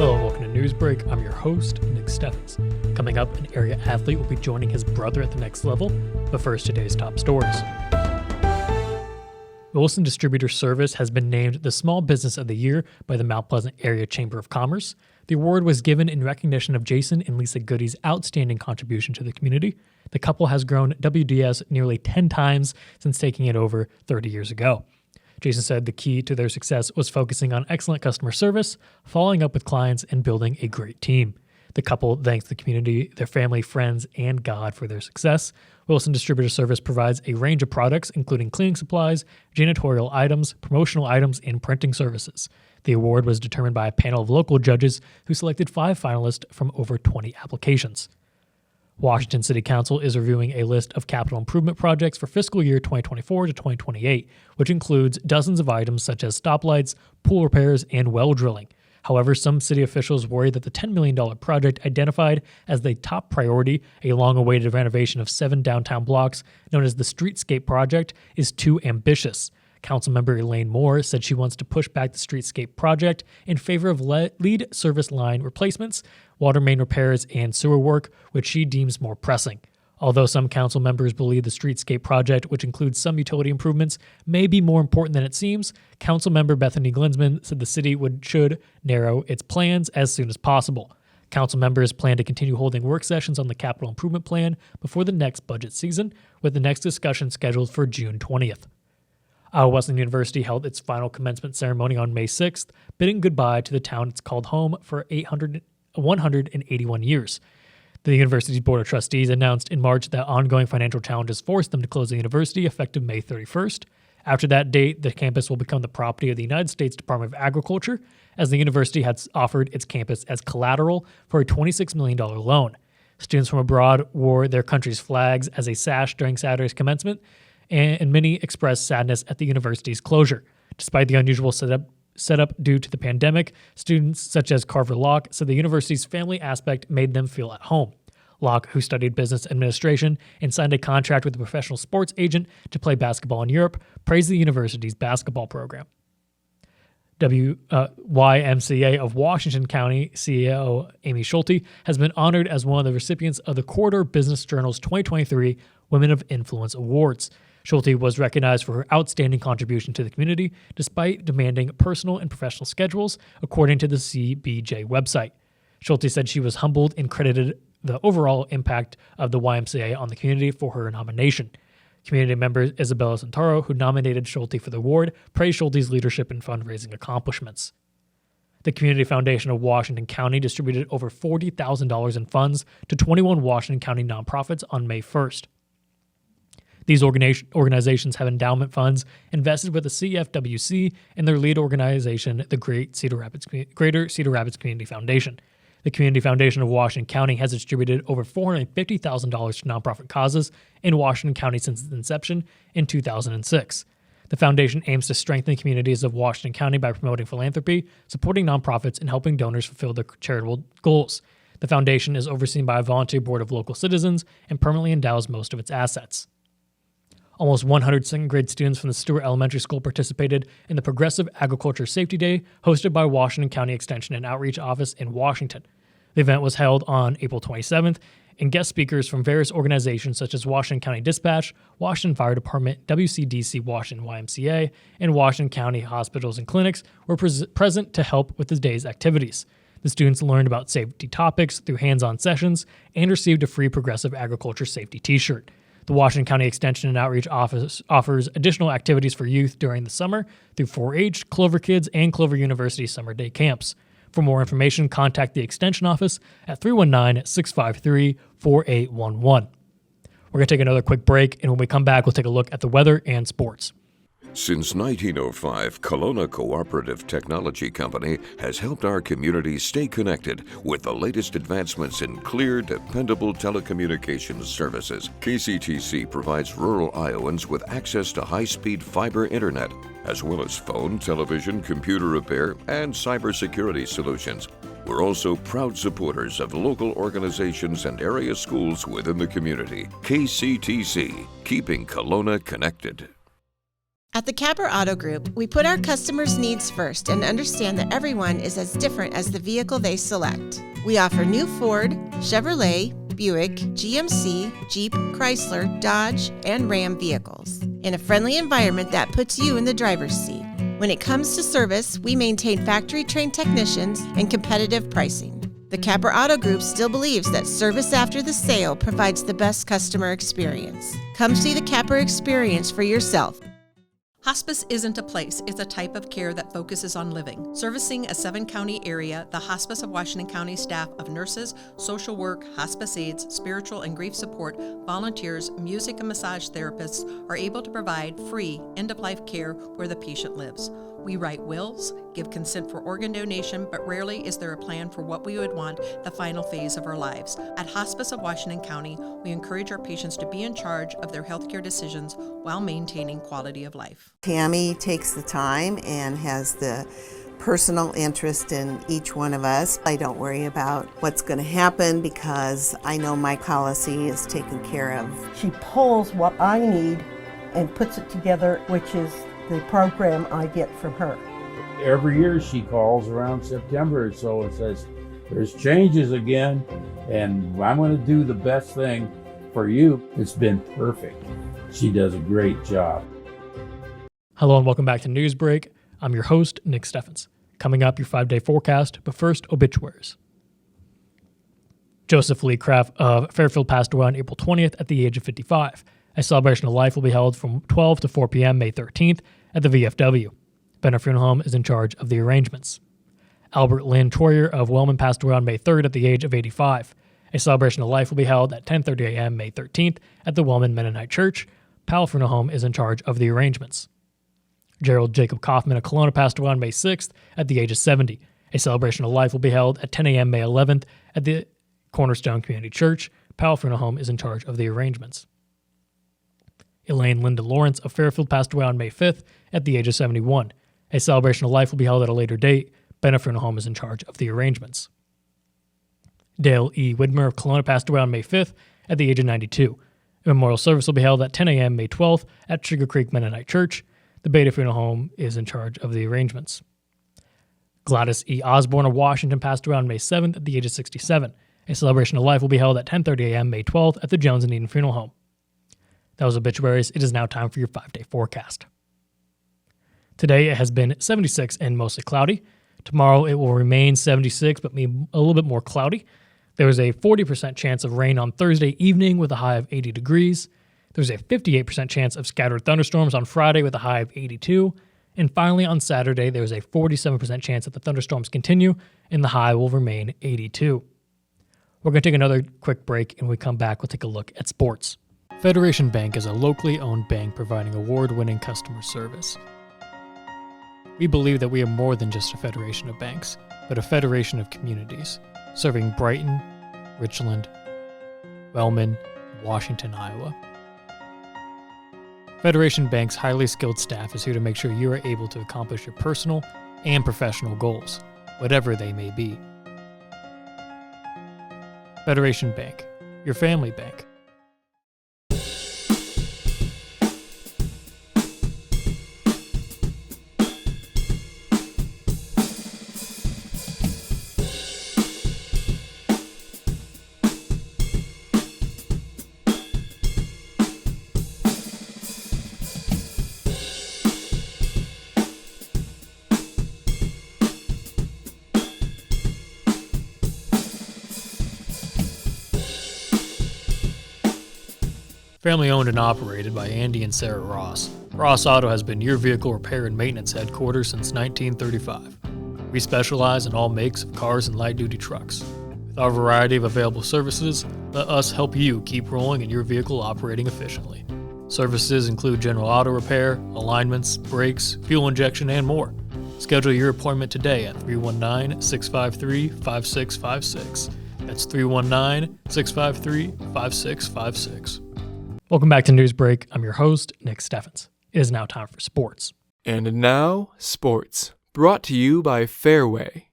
Hello and welcome to Newsbreak. I'm your host, Nick Steffens. Coming up, an area athlete will be joining his brother at the next level, but first, today's top stories. Wilson Distributor Service has been named the Small Business of the Year by the Mount Pleasant Area Chamber of Commerce. The award was given in recognition of Jason and Lisa Goody's outstanding contribution to the community. The couple has grown WDS nearly 10 times since taking it over 30 years ago. Jason said the key to their success was focusing on excellent customer service, following up with clients, and building a great team. The couple thanks the community, their family, friends, and God for their success. Wilson Distributor Service provides a range of products, including cleaning supplies, janitorial items, promotional items, and printing services. The award was determined by a panel of local judges who selected 5 finalists from over 20 applications. Washington City Council is reviewing a list of capital improvement projects for fiscal year 2024 to 2028, which includes dozens of items such as stoplights, pool repairs, and well drilling. However, some city officials worry that the $10 million project identified as the top priority, a long-awaited renovation of 7 downtown blocks known as the Streetscape Project, is too ambitious. Councilmember Elaine Moore said she wants to push back the Streetscape project in favor of lead service line replacements, water main repairs, and sewer work, which she deems more pressing. Although some council members believe the Streetscape project, which includes some utility improvements, may be more important than it seems, Councilmember Bethany Glinsman said the city should narrow its plans as soon as possible. Council members plan to continue holding work sessions on the capital improvement plan before the next budget season, with the next discussion scheduled for June 20th. Iowa Wesleyan University held its final commencement ceremony on May 6th, bidding goodbye to the town it's called home for 181 years. The university's Board of Trustees announced in March that ongoing financial challenges forced them to close the university effective May 31st. After that date, the campus will become the property of the United States Department of Agriculture, as the university has offered its campus as collateral for a $26 million loan. Students from abroad wore their country's flags as a sash during Saturday's commencement, and many expressed sadness at the university's closure. Despite the unusual setup due to the pandemic, students such as Carver Locke said the university's family aspect made them feel at home. Locke, who studied business administration and signed a contract with a professional sports agent to play basketball in Europe, praised the university's basketball program. YMCA of Washington County CEO Amy Schulte has been honored as one of the recipients of the Corridor Business Journal's 2023 Women of Influence Awards. Schulte was recognized for her outstanding contribution to the community despite demanding personal and professional schedules, according to the CBJ website. Schulte said she was humbled and credited the overall impact of the YMCA on the community for her nomination. Community member Isabella Santoro, who nominated Schulte for the award, praised Schulte's leadership and fundraising accomplishments. The Community Foundation of Washington County distributed over $40,000 in funds to 21 Washington County nonprofits on May 1st. These organizations have endowment funds invested with the CFWC and their lead organization, the Greater Cedar Rapids Community Foundation. The Community Foundation of Washington County has distributed over $450,000 to nonprofit causes in Washington County since its inception in 2006. The foundation aims to strengthen communities of Washington County by promoting philanthropy, supporting nonprofits, and helping donors fulfill their charitable goals. The foundation is overseen by a volunteer board of local citizens and permanently endows most of its assets. Almost 100 second-grade students from the Stewart Elementary School participated in the Progressive Agriculture Safety Day hosted by Washington County Extension and Outreach Office in Washington. The event was held on April 27th, and guest speakers from various organizations such as Washington County Dispatch, Washington Fire Department, WCDC Washington YMCA, and Washington County Hospitals and Clinics were present to help with the day's activities. The students learned about safety topics through hands-on sessions and received a free Progressive Agriculture Safety t-shirt. The Washington County Extension and Outreach Office offers additional activities for youth during the summer through 4-H, Clover Kids, and Clover University summer day camps. For more information, contact the Extension Office at 319-653-4811. We're going to take another quick break, and when we come back, we'll take a look at the weather and sports. Since 1905, Kelowna Cooperative Technology Company has helped our community stay connected with the latest advancements in clear, dependable telecommunications services. KCTC provides rural Iowans with access to high-speed fiber internet, as well as phone, television, computer repair, and cybersecurity solutions. We're also proud supporters of local organizations and area schools within the community. KCTC, keeping Kelowna connected. At the Capper Auto Group, we put our customers' needs first and understand that everyone is as different as the vehicle they select. We offer new Ford, Chevrolet, Buick, GMC, Jeep, Chrysler, Dodge, and Ram vehicles in a friendly environment that puts you in the driver's seat. When it comes to service, we maintain factory-trained technicians and competitive pricing. The Capper Auto Group still believes that service after the sale provides the best customer experience. Come see the Capper experience for yourself. Hospice isn't a place, it's a type of care that focuses on living. Servicing a 7-county area, the Hospice of Washington County staff of nurses, social work, hospice aides, spiritual and grief support, volunteers, music and massage therapists are able to provide free end-of-life care where the patient lives. We write wills, give consent for organ donation, but rarely is there a plan for what we would want the final phase of our lives. At Hospice of Washington County, we encourage our patients to be in charge of their healthcare decisions while maintaining quality of life. Tammy takes the time and has the personal interest in each one of us. I don't worry about what's going to happen because I know my policy is taken care of. She pulls what I need and puts it together, which is the program I get from her. Every year she calls around September or so and says, there's changes again, and I'm going to do the best thing for you. It's been perfect. She does a great job. Hello and welcome back to Newsbreak. I'm your host, Nick Steffens. Coming up, your 5-day forecast, but first, obituaries. Joseph Lee Kraft of Fairfield passed away on April 20th at the age of 55. A celebration of life will be held from 12 to 4 p.m. May 13th at the VFW. Benner Funeral Home is in charge of the arrangements. Albert Lynn Troyer of Wellman passed away on May 3rd at the age of 85. A celebration of life will be held at 10:30 a.m. May 13th at the Wellman Mennonite Church. Powell Funeral Home is in charge of the arrangements. Gerald Jacob Kaufman of Kelowna passed away on May 6th at the age of 70. A celebration of life will be held at 10 a.m. May 11th at the Cornerstone Community Church. Powell Funeral Home is in charge of the arrangements. Elaine Linda Lawrence of Fairfield passed away on May 5th at the age of 71. A celebration of life will be held at a later date. Benner Funeral Home is in charge of the arrangements. Dale E. Widmer of Kelowna passed away on May 5th at the age of 92. A memorial service will be held at 10 a.m. May 12th at Sugar Creek Mennonite Church. The Beta Funeral Home is in charge of the arrangements. Gladys E. Osborne of Washington passed away on May 7th at the age of 67. A celebration of life will be held at 10:30 a.m. May 12th at the Jones and Eden Funeral Home. That was obituaries. It is now time for your 5-day forecast. Today it has been 76 and mostly cloudy. Tomorrow it will remain 76 but be a little bit more cloudy. There is a 40% chance of rain on Thursday evening with a high of 80 degrees. There's a 58% chance of scattered thunderstorms on Friday with a high of 82. And finally on Saturday there's a 47% chance that the thunderstorms continue and the high will remain 82. We're going to take another quick break, and when we come back, we'll take a look at sports. Federation Bank is a locally owned bank providing award-winning customer service. We believe that we are more than just a federation of banks, but a federation of communities, serving Brighton, Richland, Wellman, and Washington, Iowa. Federation Bank's highly skilled staff is here to make sure you are able to accomplish your personal and professional goals, whatever they may be. Federation Bank, your family bank. Family owned and operated by Andy and Sarah Ross. Ross Auto has been your vehicle repair and maintenance headquarters since 1935. We specialize in all makes of cars and light-duty trucks. With our variety of available services, let us help you keep rolling and your vehicle operating efficiently. Services include general auto repair, alignments, brakes, fuel injection, and more. Schedule your appointment today at 319-653-5656. That's 319-653-5656. Welcome back to Newsbreak. I'm your host, Nick Steffens. It is now time for sports. And now, sports, brought to you by Fairway.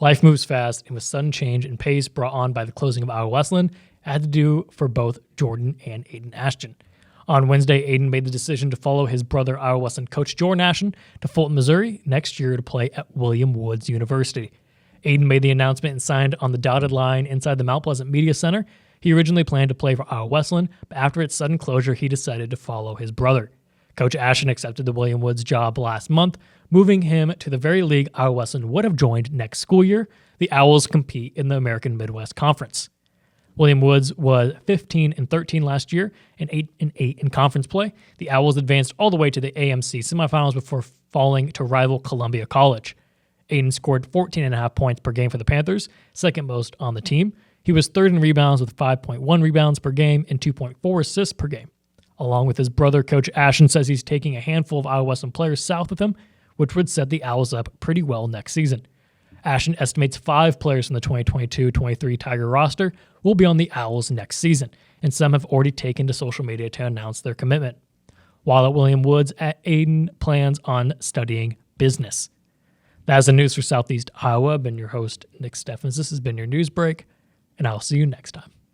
Life moves fast, and with sudden change in pace brought on by the closing of Iowa Wesleyan, it had to do for both Jordan and Aiden Ashton. On Wednesday, Aiden made the decision to follow his brother Iowa Wesleyan coach Jordan Ashton to Fulton, Missouri next year to play at William Woods University. Aiden made the announcement and signed on the dotted line inside the Mount Pleasant Media Center. He originally planned to play for Iowa Wesleyan, but after its sudden closure, he decided to follow his brother. Coach Ashton accepted the William Woods job last month, moving him to the very league Iowa Wesleyan would have joined next school year. The Owls compete in the American Midwest Conference. William Woods was 15-13 last year and 8-8 in conference play. The Owls advanced all the way to the AMC semifinals before falling to rival Columbia College. Aiden scored 14.5 points per game for the Panthers, second most on the team. He was third in rebounds with 5.1 rebounds per game and 2.4 assists per game. Along with his brother, Coach Ashton says he's taking a handful of Iowa Wesleyan players south with him, which would set the Owls up pretty well next season. Ashton estimates 5 players from the 2022-23 Tiger roster will be on the Owls next season, and some have already taken to social media to announce their commitment. While at William Woods, Aiden plans on studying business. That's the news for Southeast Iowa. I've been your host, Nick Steffens. This has been your news break, and I'll see you next time.